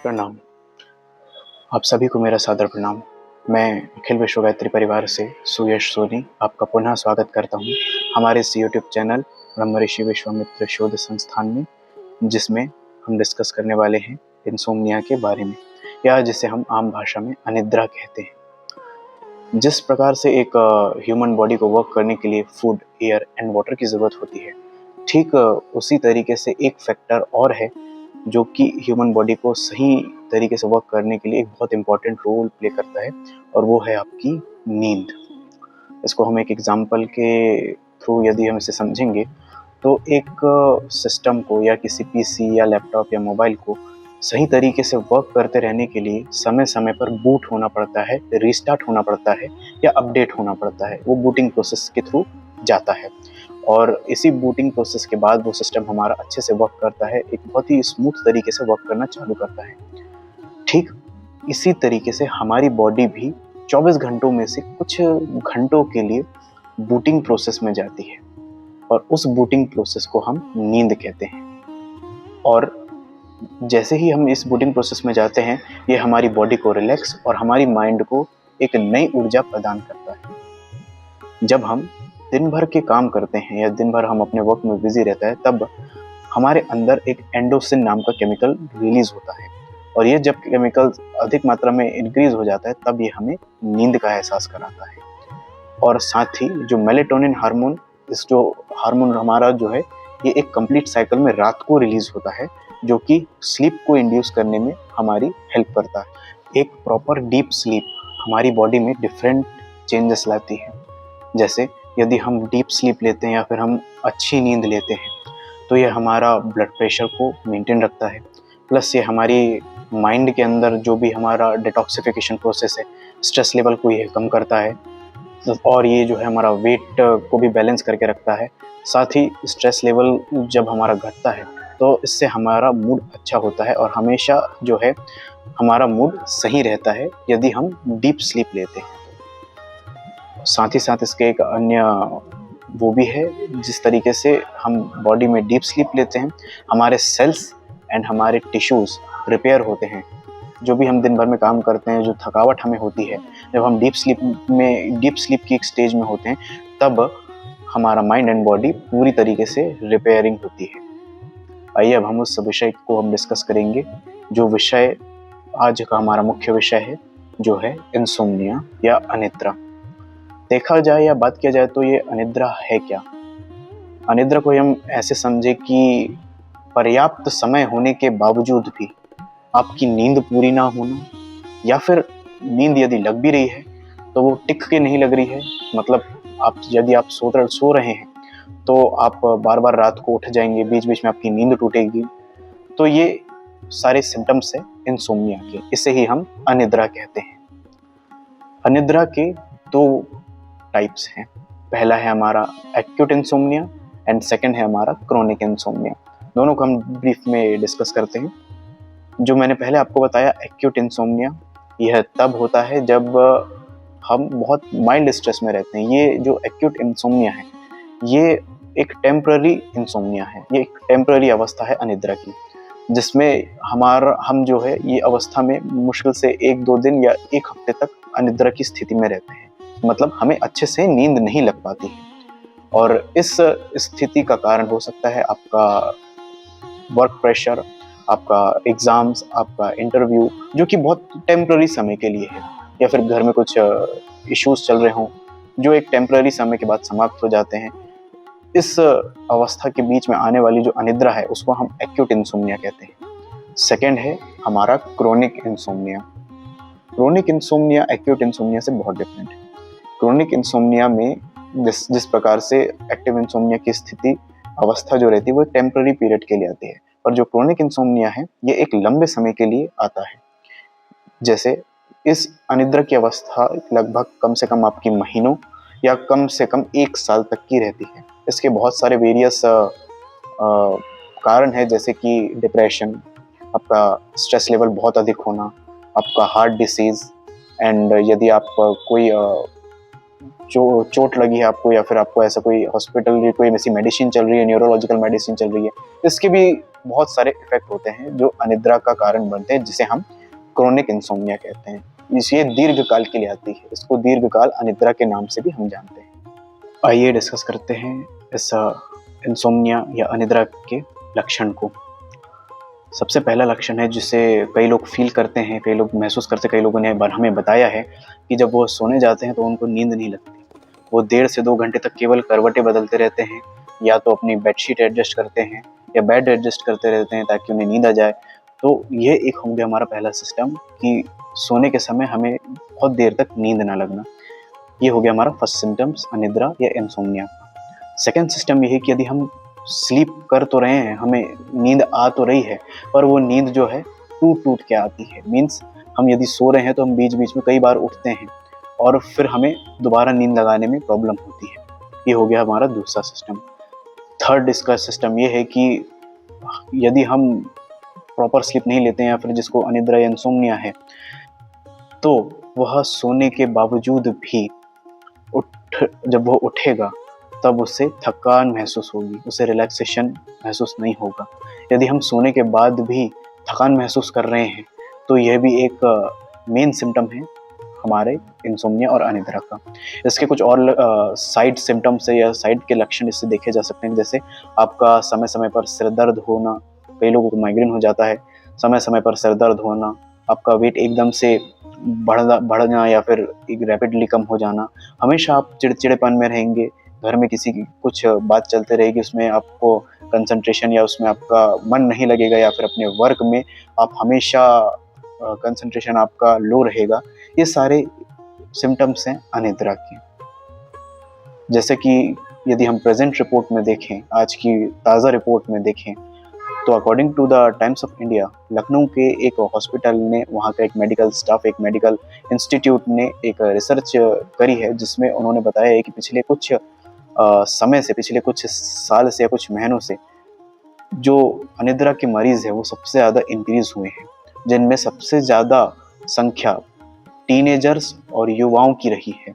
प्रणाम। आप सभी को मेरा सादर प्रणाम। मैं अखिल विश्व गायत्री परिवार से सुयश सोनी आपका पुनः स्वागत करता हूँ हमारे इस यूट्यूब चैनल ब्रह्म ऋषि विश्वामित्र शोध संस्थान में, जिसमें हम डिस्कस करने वाले हैं इंसोम्निया के बारे में, या जिसे हम आम भाषा में अनिद्रा कहते हैं। जिस प्रकार से एक ह्यूमन बॉडी को वर्क करने के लिए फूड, एयर एंड वाटर की ज़रूरत होती है, ठीक उसी तरीके से एक फैक्टर और है जो कि ह्यूमन बॉडी को सही तरीके से वर्क करने के लिए एक बहुत इम्पॉर्टेंट रोल प्ले करता है, और वो है आपकी नींद। इसको हम एक एग्जांपल के थ्रू यदि हम इसे समझेंगे तो एक सिस्टम को या किसी पीसी या लैपटॉप या मोबाइल को सही तरीके से वर्क करते रहने के लिए समय समय पर बूट होना पड़ता है, रीस्टार्ट होना पड़ता है या अपडेट होना पड़ता है। वो बूटिंग प्रोसेस के थ्रू जाता है और इसी बूटिंग प्रोसेस के बाद वो सिस्टम हमारा अच्छे से वर्क करता है, एक बहुत ही स्मूथ तरीके से वर्क करना चालू करता है। ठीक इसी तरीके से हमारी बॉडी भी 24 घंटों में से कुछ घंटों के लिए बूटिंग प्रोसेस में जाती है, और उस बूटिंग प्रोसेस को हम नींद कहते हैं। और जैसे ही हम इस बूटिंग प्रोसेस में जाते हैं, ये हमारी बॉडी को रिलैक्स और हमारी माइंड को एक नई ऊर्जा प्रदान करता है। जब हम दिन भर के काम करते हैं या दिन भर हम अपने वर्क में बिजी रहता है, तब हमारे अंदर एक एंडोसिन नाम का केमिकल रिलीज होता है, और ये जब केमिकल अधिक मात्रा में इंक्रीज हो जाता है तब ये हमें नींद का एहसास कराता है। और साथ ही जो मेलेटोनिन हार्मोन, इस जो हार्मोन हमारा जो है, ये एक कंप्लीट साइकिल में रात को रिलीज होता है, जो कि स्लीप को इंड्यूस करने में हमारी हेल्प करता है। एक प्रॉपर डीप स्लीप हमारी बॉडी में डिफरेंट चेंजेस लाती है। जैसे यदि हम डीप स्लीप लेते हैं या फिर हम अच्छी नींद लेते हैं, तो ये हमारा ब्लड प्रेशर को मेंटेन रखता है, प्लस ये हमारी माइंड के अंदर जो भी हमारा डिटॉक्सिफिकेशन प्रोसेस है, स्ट्रेस लेवल को ये कम करता है, और ये जो है हमारा वेट को भी बैलेंस करके रखता है। साथ ही स्ट्रेस लेवल जब हमारा घटता है तो इससे हमारा मूड अच्छा होता है, और हमेशा जो है हमारा मूड सही रहता है यदि हम डीप स्लीप लेते हैं। साथ ही साथ इसके एक अन्य वो भी है, जिस तरीके से हम बॉडी में डीप स्लीप लेते हैं, हमारे सेल्स एंड हमारे टिश्यूज़ रिपेयर होते हैं। जो भी हम दिन भर में काम करते हैं, जो थकावट हमें होती है, जब हम डीप स्लीप की एक स्टेज में होते हैं, तब हमारा माइंड एंड बॉडी पूरी तरीके से रिपेयरिंग होती है। आइए अब हम उस विषय को हम डिस्कस करेंगे, जो विषय आज का हमारा मुख्य विषय है, जो है इंसोम्निया या अनिद्रा। देखा जाए या बात किया जाए तो ये अनिद्रा है क्या? अनिद्रा को हम ऐसे समझे कि पर्याप्त समय होने के बावजूद भी आपकी नींद पूरी ना होना, या फिर नींद यदि लग भी रही है तो वो टिक के नहीं लग रही है। मतलब यदि आप सो रहे हैं तो आप बार बार रात को उठ जाएंगे, बीच बीच में आपकी नींद टूटेगी। तो ये सारे सिम्टम्स है इंसोम्निया के, इसे ही हम अनिद्रा कहते हैं। अनिद्रा के दो टाइप्स हैं। पहला है हमारा एक्यूट इंसोम्निया एंड सेकंड है हमारा क्रोनिक इंसोम्निया। दोनों को हम ब्रीफ में डिस्कस करते हैं। जो मैंने पहले आपको बताया, एक्यूट इंसोम्निया, यह तब होता है जब हम बहुत माइल्ड स्ट्रेस में रहते हैं। ये जो एक्यूट इंसोम्निया है, ये एक टेम्पररी इंसोम्निया है, ये एक टेम्पररी अवस्था है अनिद्रा की, जिसमें हम जो है ये अवस्था में मुश्किल से 1-2 दिन या 1 हफ्ते तक अनिद्रा की स्थिति में रहते हैं। मतलब हमें अच्छे से नींद नहीं लग पाती है, और इस स्थिति का कारण हो सकता है आपका वर्क प्रेशर, आपका एग्जाम्स, आपका इंटरव्यू, जो कि बहुत टेम्पररी समय के लिए है, या फिर घर में कुछ इश्यूज चल रहे हों जो एक टेम्पररी समय के बाद समाप्त हो जाते हैं। इस अवस्था के बीच में आने वाली जो अनिद्रा है, उसको हम एक्यूट इंसोम्निया कहते हैं। सेकेंड है हमारा chronic insomnia. Chronic insomnia acute insomnia से बहुत डिफरेंट है। क्रोनिक इंसोम्निया में जिस प्रकार से एक्टिव इंसोम्निया की स्थिति, अवस्था जो रहती है, वो एक टेम्पररी पीरियड के लिए आती है, और जो क्रोनिक इंसोम्निया है ये एक लंबे समय के लिए आता है। जैसे इस अनिद्रा की अवस्था लगभग कम से कम आपकी महीनों या कम से कम 1 साल तक की रहती है। इसके बहुत सारे वेरियस कारण है, जैसे कि डिप्रेशन, आपका स्ट्रेस लेवल बहुत अधिक होना, आपका हार्ट डिसीज, एंड यदि आप कोई चोट लगी है आपको, या फिर आपको ऐसा कोई हॉस्पिटल कोई ऐसी मेडिसिन चल रही है, न्यूरोलॉजिकल मेडिसिन चल रही है, इसके भी बहुत सारे इफेक्ट होते हैं जो अनिद्रा का कारण बनते हैं, जिसे हम क्रोनिक इंसोम्निया कहते हैं। ये दीर्घकाल के लिए आती है, इसको दीर्घकाल अनिद्रा के नाम से भी हम जानते हैं। आइए डिस्कस करते हैं इस इंसोम्निया या अनिद्रा के लक्षण को। सबसे पहला लक्षण है जिसे कई लोग फील करते हैं, कई लोग महसूस करते हैं, कई लोगों ने हमें बताया है कि जब वो सोने जाते हैं तो उनको नींद नहीं लगती। वो 1.5 से 2 घंटे तक केवल करवटें बदलते रहते हैं, या तो अपनी बेडशीट एडजस्ट करते हैं या बेड एडजस्ट करते रहते हैं ताकि उन्हें नींद आ जाए। तो ये एक हो गया हमारा पहला सिस्टम कि सोने के समय हमें बहुत देर तक नींद ना लगना। ये हो गया हमारा फर्स्ट सिम्टम्स अनिद्रा या इंसोम्निया का। सेकेंड सिस्टम ये है कि यदि हम स्लीप कर तो रहे हैं, हमें नींद आ तो रही है, पर वो नींद जो है टूट के आती है। मीन्स हम यदि सो रहे हैं तो हम बीच बीच में कई बार उठते हैं और फिर हमें दोबारा नींद लगाने में प्रॉब्लम होती है। ये हो गया हमारा दूसरा सिस्टम। थर्ड इसका सिस्टम ये है कि यदि हम प्रॉपर स्लीप नहीं लेते हैं या फिर जिसको अनिद्रा या इंसोम्निया है, तो वह सोने के बावजूद भी जब वो उठेगा तब उसे थकान महसूस होगी, उसे रिलैक्सेशन महसूस नहीं होगा। यदि हम सोने के बाद भी थकान महसूस कर रहे हैं तो यह भी एक मेन सिम्टम है हमारे इंसोम्निया और अनिद्रा का। इसके कुछ और साइड सिम्टम्स या साइड के लक्षण इससे देखे जा सकते हैं, जैसे आपका समय समय पर सिर दर्द होना, कई लोगों को माइग्रेन हो जाता है, समय समय पर सिर दर्द होना, आपका वेट एकदम से बढ़ना या फिर रैपिडली कम हो जाना, हमेशा आप चिड़चिड़ेपन में रहेंगे, घर में किसी की कुछ बात चलते रहेगी, उसमें आपको कंसंट्रेशन या उसमें आपका मन नहीं लगेगा, या फिर अपने वर्क में आप हमेशा कंसंट्रेशन आपका लो रहेगा। ये सारे सिम्टम्स हैं अनिद्रा के। जैसे कि यदि हम प्रेजेंट रिपोर्ट में देखें, आज की ताज़ा रिपोर्ट में देखें, तो according to the Times of India, Lucknow के एक हॉस्पिटल ने, वहाँ का एक मेडिकल स्टाफ, एक मेडिकल इंस्टीट्यूट ने एक रिसर्च करी है जिसमें उन्होंने बताया है कि पिछले कुछ समय से, पिछले कुछ साल से या कुछ महीनों से जो अनिद्रा के मरीज़ हैं वो सबसे ज़्यादा इंक्रीज़ हुए हैं, जिनमें सबसे ज़्यादा संख्या टीनेजर्स और युवाओं की रही है।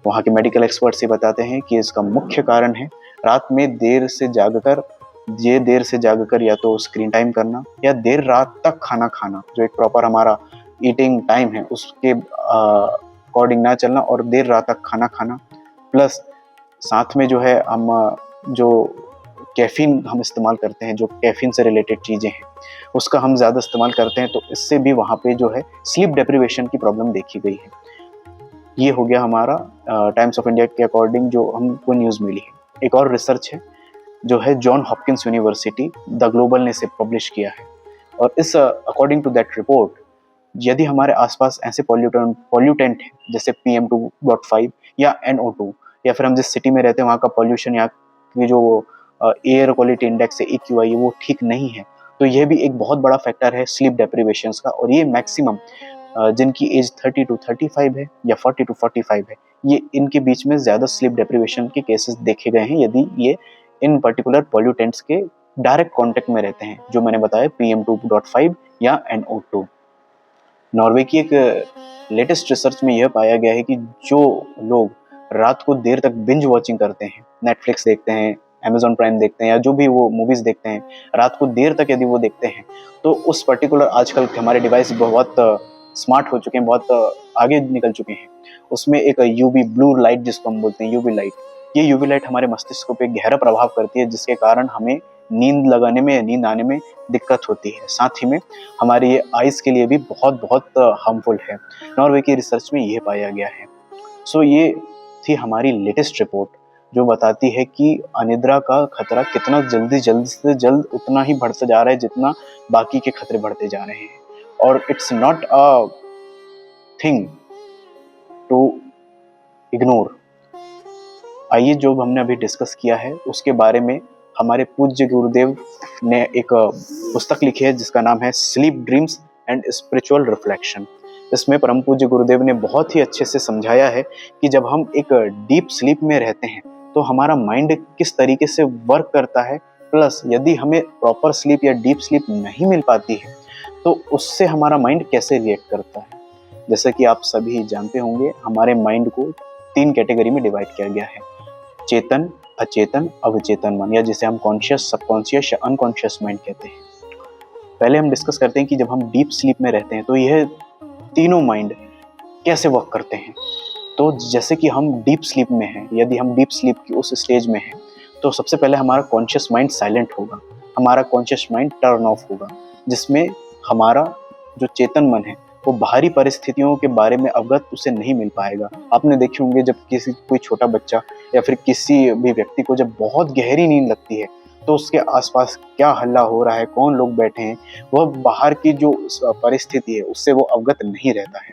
वहाँ के मेडिकल एक्सपर्ट्स ये बताते हैं कि इसका मुख्य कारण है रात में देर से जागकर या तो स्क्रीन टाइम करना या देर रात तक खाना खाना, जो एक प्रॉपर हमारा ईटिंग टाइम है उसके अकॉर्डिंग ना चलना, और देर रात तक खाना खाना, प्लस साथ में जो है हम जो कैफीन हम इस्तेमाल करते हैं, जो कैफीन से रिलेटेड चीज़ें हैं उसका हम ज़्यादा इस्तेमाल करते हैं, तो इससे भी वहाँ पे जो है स्लीप डेप्रिवेशन की प्रॉब्लम देखी गई है। ये हो गया हमारा टाइम्स ऑफ इंडिया के अकॉर्डिंग जो हमको न्यूज़ मिली है। एक और रिसर्च है जो है John Hopkins university the global ने इसे पब्लिश किया है, और इस अकॉर्डिंग टू दैट रिपोर्ट, यदि हमारे आसपास ऐसे पॉल्यूटेंट हैं जैसे PM2.5 या NO2, या फिर हम जिस सिटी में रहते हैं वहाँ का पॉल्यूशन, यहाँ की जो एयर क्वालिटी इंडेक्स है AQI वो ठीक नहीं है, तो यह भी एक बहुत बड़ा फैक्टर है स्लीप डेप्रिवेशंस का। और ये मैक्सिमम जिनकी एज 30 to 35 है या 40 to 45 है, ये इनके बीच में ज़्यादा स्लीप डेप्रिवेशन के केसेस देखे गए हैं यदि ये इन पर्टिकुलर पॉल्यूटेंट्स के डायरेक्ट कांटेक्ट में रहते हैं, जो मैंने बताया PM2.5 या NO2। नॉर्वे की एक लेटेस्ट रिसर्च में यह पाया गया है कि जो लोग रात को देर तक बिंज वॉचिंग करते हैं, नेटफ्लिक्स देखते हैं, Amazon प्राइम देखते हैं, या जो भी वो मूवीज़ देखते हैं, रात को देर तक यदि वो देखते हैं, तो उस पर्टिकुलर, आजकल हमारे डिवाइस बहुत स्मार्ट हो चुके हैं, बहुत आगे निकल चुके हैं, उसमें एक UV ब्लू लाइट जिसको हम बोलते हैं UV लाइट, ये UV लाइट हमारे मस्तिष्क पे गहरा प्रभाव करती है, जिसके कारण हमें नींद लगाने में, नींद आने में दिक्कत होती है। साथ ही में हमारी ये आइज़ के लिए भी बहुत हार्मफुल है। नॉर्वे की रिसर्च में ये पाया गया है। सो ये थी हमारी लेटेस्ट रिपोर्ट जो बताती है कि अनिद्रा का खतरा कितना जल्द से जल्द उतना ही बढ़ता जा रहा है जितना बाकी के खतरे बढ़ते जा रहे हैं, और it's not a thing to ignore. आइए जो हमने अभी डिस्कस किया है उसके बारे में हमारे पूज्य गुरुदेव ने एक पुस्तक लिखी है जिसका नाम है sleep dreams and spiritual reflection. इसमें परम पूज्य गुरुदेव ने बहुत ही अच्छे से समझाया है कि जब हम एक डीप स्लीप में रहते हैं तो हमारा माइंड किस तरीके से वर्क करता है, प्लस यदि हमें प्रॉपर स्लीप या डीप स्लीप नहीं मिल पाती है तो उससे हमारा माइंड कैसे रिएक्ट करता है। जैसे कि आप सभी जानते होंगे, हमारे माइंड को 3 कैटेगरी में डिवाइड किया गया है, चेतन, अचेतन, अवचेतन मन, या जिसे हम कॉन्शियस, सबकॉन्शियस या अनकॉन्शियस माइंड कहते हैं। पहले हम डिस्कस करते हैं कि जब हम डीप स्लीप में रहते हैं तो यह तीनों माइंड कैसे वर्क करते हैं। तो जैसे कि हम डीप स्लीप में हैं, यदि हम डीप स्लीप की उस स्टेज में हैं, तो सबसे पहले हमारा कॉन्शियस माइंड साइलेंट होगा, हमारा कॉन्शियस माइंड टर्न ऑफ होगा, जिसमें हमारा जो चेतन मन है वो बाहरी परिस्थितियों के बारे में अवगत उसे नहीं मिल पाएगा। आपने देखे होंगे जब कोई छोटा बच्चा या फिर किसी भी व्यक्ति को जब बहुत गहरी नींद लगती है तो उसके आसपास क्या हल्ला हो रहा है, कौन लोग बैठे हैं, वह बाहर की जो परिस्थिति है उससे वो अवगत नहीं रहता है।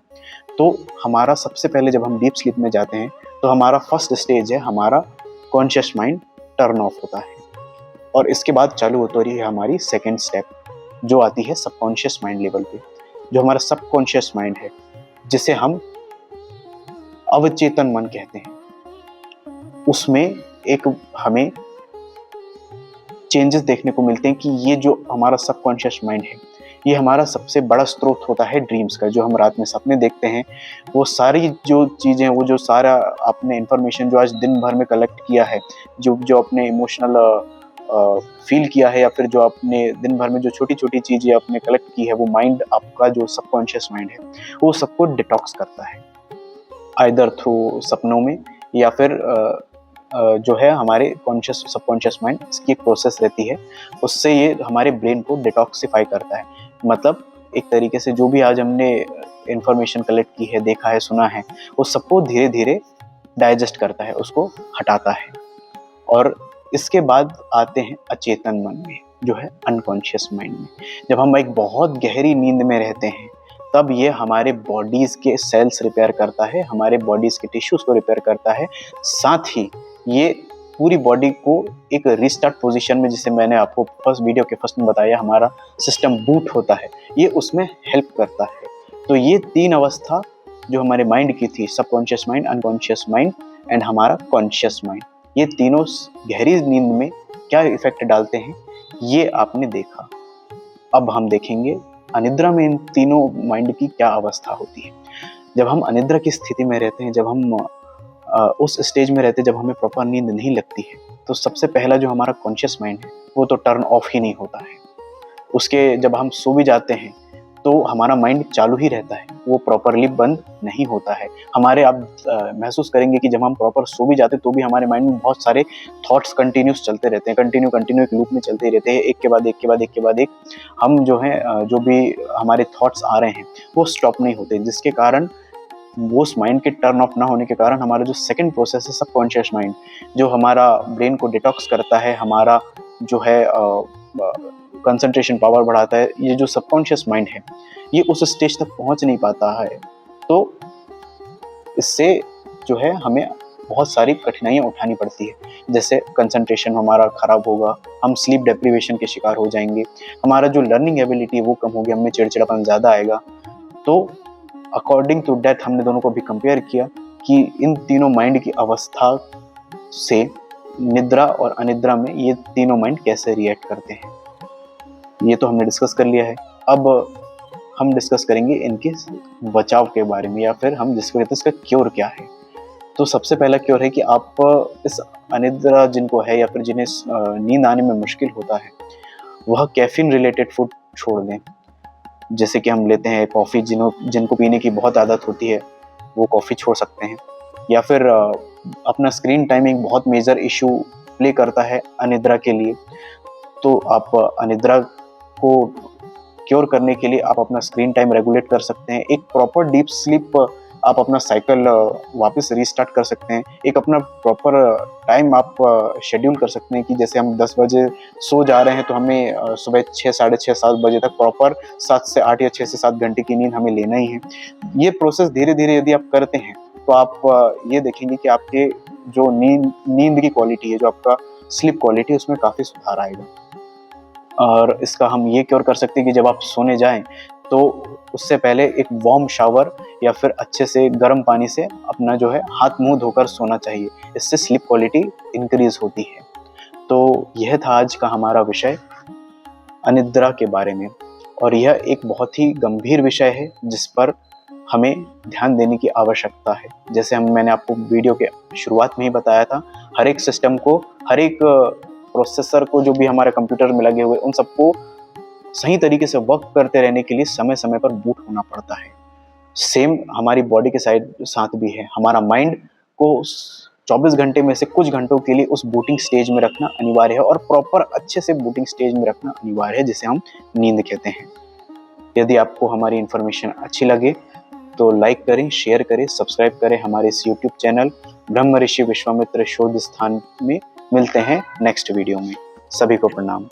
तो हमारा सबसे पहले जब हम डीप स्लीप में जाते हैं तो हमारा फर्स्ट स्टेज है, हमारा कॉन्शियस माइंड टर्न ऑफ होता है, और इसके बाद चालू होती है हमारी सेकेंड स्टेप, जो आती है सबकॉन्शियस माइंड लेवल पे। जो हमारा सबकॉन्शियस माइंड है, जिसे हम अवचेतन मन कहते हैं, उसमें एक हमें चेंजेस देखने को मिलते हैं कि ये जो हमारा सबकॉन्शियस माइंड है, ये हमारा सबसे बड़ा स्रोत होता है ड्रीम्स का। जो हम रात में सपने देखते हैं, वो सारी जो चीज़ें, वो जो सारा आपने इन्फॉर्मेशन जो आज दिन भर में कलेक्ट किया है, जो अपने इमोशनल फील किया है, या फिर जो आपने दिन भर में जो छोटी छोटी चीज़ें आपने कलेक्ट की है, वो माइंड, आपका जो सबकॉन्शियस माइंड है, वो सबको डिटॉक्स करता है, आइदर थ्रू सपनों में, या फिर जो है हमारे कॉन्शियस सबकॉन्शियस माइंड, इसकी एक प्रोसेस रहती है, उससे ये हमारे ब्रेन को डिटॉक्सिफाई करता है। मतलब एक तरीके से जो भी आज हमने इंफॉर्मेशन कलेक्ट की है, देखा है, सुना है, वो सबको धीरे धीरे डाइजेस्ट करता है, उसको हटाता है। और इसके बाद आते हैं अचेतन मन में, जो है अनकॉन्शियस माइंड में। जब हम एक बहुत गहरी नींद में रहते हैं, तब ये हमारे बॉडीज़ के सेल्स रिपेयर करता है, हमारे बॉडीज़ के टिश्यूज़ को रिपेयर करता है, साथ ही ये पूरी बॉडी को एक रिस्टार्ट पोजीशन में, जिसे मैंने आपको फर्स्ट वीडियो के फर्स्ट में बताया, हमारा सिस्टम बूट होता है, ये उसमें हेल्प करता है। तो ये तीन अवस्था जो हमारे माइंड की थी, subconscious mind, unconscious mind and हमारा कॉन्शियस माइंड, ये तीनों गहरी नींद में क्या इफेक्ट डालते हैं, ये आपने देखा। अब हम देखेंगे अनिद्रा में इन तीनों माइंड की क्या अवस्था होती है। जब हम अनिद्रा की स्थिति में रहते हैं, जब हम उस स्टेज में रहते हैं जब हमें प्रॉपर नींद नहीं लगती है, तो सबसे पहला जो हमारा कॉन्शियस माइंड है वो तो टर्न ऑफ ही नहीं होता है। उसके जब हम सो भी जाते हैं तो हमारा माइंड चालू ही रहता है, वो प्रॉपरली बंद नहीं होता है। हमारे आप महसूस करेंगे कि जब हम प्रॉपर सो भी जाते हैं तो भी हमारे माइंड में बहुत सारे थॉट्स कंटिन्यूस चलते रहते हैं, कंटिन्यू एक लूप में चलते ही रहते हैं, एक के बाद एक के बाद एक के बाद एक। हम जो है जो भी हमारे थॉट्स आ रहे हैं वो स्टॉप नहीं होते, जिसके कारण वो उस माइंड के टर्न ऑफ ना होने के कारण हमारा जो सेकंड प्रोसेस है सबकॉन्शियस माइंड, जो हमारा ब्रेन को डिटॉक्स करता है, हमारा जो है कंसंट्रेशन पावर बढ़ाता है, ये जो सबकॉन्शियस माइंड है ये उस स्टेज तक पहुंच नहीं पाता है। तो इससे जो है हमें बहुत सारी कठिनाइयाँ उठानी पड़ती है, जैसे कंसंट्रेशन हमारा खराब होगा, हम स्लीप डेप्रीवेशन के शिकार हो जाएंगे, हमारा जो लर्निंग एबिलिटी है वो कम होगी, हमें चिड़चिड़ापन ज़्यादा आएगा। तो अकॉर्डिंग टू डेथ हमने दोनों को भी कंपेयर किया कि इन तीनों माइंड की अवस्था से निद्रा और अनिद्रा में ये तीनों माइंड कैसे रिएक्ट करते हैं, ये तो हमने डिस्कस कर लिया है। अब हम डिस्कस करेंगे इनके बचाव के बारे में, या फिर हम जिसको कहते हैं इसका क्योर क्या है। तो सबसे पहला क्योर है कि आप इस अनिद्रा जिनको है या फिर जिन्हें नींद आने में मुश्किल होता है, वह कैफीन रिलेटेड फूड छोड़ दें। जैसे कि हम लेते हैं कॉफ़ी, जिनको पीने की बहुत आदत होती है वो कॉफ़ी छोड़ सकते हैं। या फिर अपना स्क्रीन टाइमिंग बहुत मेजर इशू प्ले करता है अनिद्रा के लिए, तो आप अनिद्रा को क्योर करने के लिए आप अपना स्क्रीन टाइम रेगुलेट कर सकते हैं। एक प्रॉपर डीप स्लीप आप अपना साइकिल वापस रीस्टार्ट कर सकते हैं। एक अपना प्रॉपर टाइम आप शेड्यूल कर सकते हैं कि जैसे हम 10 बजे सो जा रहे हैं तो हमें सुबह 6, साढ़े 6, 7 बजे तक प्रॉपर 7 से 8 या 6 से 7 घंटे की नींद हमें लेना ही है। ये प्रोसेस धीरे धीरे यदि आप करते हैं तो आप ये देखेंगे कि आपके जो नींद की क्वालिटी है, जो आपका स्लीप क्वालिटी, उसमें काफ़ी सुधार आएगा। और इसका हम ये क्योर कर सकते हैं कि जब आप सोने जाएं तो उससे पहले एक वार्म शावर या फिर अच्छे से गर्म पानी से अपना जो है हाथ मुंह धोकर सोना चाहिए, इससे स्लीप क्वालिटी इंक्रीज होती है। तो यह था आज का हमारा विषय अनिद्रा के बारे में, और यह एक बहुत ही गंभीर विषय है जिस पर हमें ध्यान देने की आवश्यकता है। जैसे मैंने आपको वीडियो के शुरुआत में ही बताया था, हर एक सिस्टम को, हर एक प्रोसेसर को, जो भी हमारे कंप्यूटर में लगे हुए, उन सबको सही तरीके से वर्क करते रहने के लिए समय समय पर बूट होना पड़ता है। सेम हमारी बॉडी के साथ भी है। हमारा माइंड को 24 घंटे में से कुछ घंटों के लिए उस बूटिंग स्टेज में रखना अनिवार्य है, और प्रॉपर अच्छे से बूटिंग स्टेज में रखना अनिवार्य है, जिसे हम नींद कहते हैं। यदि आपको हमारी इन्फॉर्मेशन अच्छी लगे तो लाइक करें, शेयर करें, सब्सक्राइब करें हमारे इस यूट्यूब चैनल ब्रह्म ऋषि विश्वामित्र शोध स्थान में। मिलते हैं नेक्स्ट वीडियो में। सभी को प्रणाम।